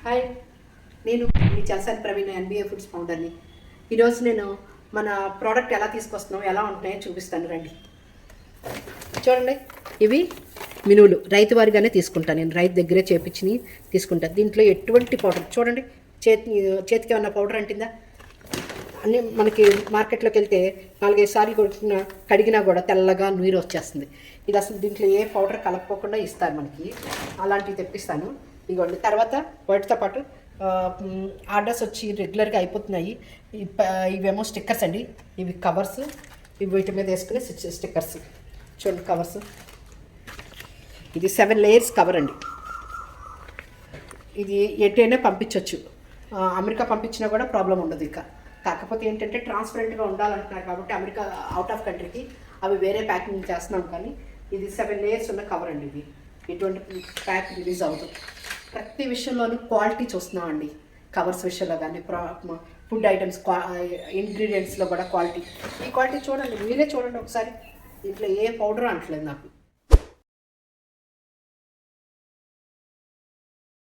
Hi, నేను మీ Chalasani Praveen NBA foods ఫౌండర్ని. ఈరోజు నేను మన ప్రోడక్ట్ ఎలా తీసుకొస్తున్నాం, ఎలా ఉంటున్నాయో చూపిస్తాను రండి. చూడండి, ఇవి మినువులు రైతు వారిగానే తీసుకుంటాను. నేను రైతు దగ్గరే చేపించి తీసుకుంటాను. దీంట్లో ఎటువంటి పౌడర్ చూడండి, చేతికి ఏమన్నా పౌడర్ అంటిందా? అన్నీ మనకి మార్కెట్లోకి వెళ్తే 4-5 సార్లు కడిగినా కూడా తెల్లగా నీరు వచ్చేస్తుంది. ఇది అసలు దీంట్లో ఏ పౌడర్ కలపకుండా ఇస్తారు మనకి. అలాంటివి తెప్పిస్తాను. ఇదిగోండి. తర్వాత వాటితో పాటు ఆర్డర్స్ వచ్చి రెగ్యులర్గా అయిపోతున్నాయి. ఇవేమో స్టిక్కర్స్ అండి. ఇవి కవర్స్. ఇవి వీటి మీద వేసుకునే స్టిక్కర్స్. చూడండి కవర్స్. ఇది 7 లేయర్స్ కవర్ అండి. ఇది ఎటైనా పంపించవచ్చు. అమెరికా పంపించినా కూడా ప్రాబ్లం ఉండదు. ఇక కాకపోతే ఏంటంటే ట్రాన్స్పరెంట్గా ఉండాలంటున్నారు కాబట్టి అమెరికా అవుట్ ఆఫ్ కంట్రీకి అవి వేరే ప్యాకింగ్ చేస్తున్నాం. కానీ ఇది 7 లేయర్స్ ఉన్న కవర్ అండి. ఇది ఎటువంటి ప్యాక్ రిలీజ్ అవుతుంది. ప్రతి విషయంలోనూ క్వాలిటీ చూస్తున్నామండి. కవర్స్ విషయంలో కానీ ఫుడ్ ఐటమ్స్ ఇంగ్రీడియంట్స్లో కూడా క్వాలిటీ. ఈ క్వాలిటీ చూడండి, మీరే చూడండి ఒకసారి. దీంట్లో ఏ పౌడర్ అంటలేదు నాకు.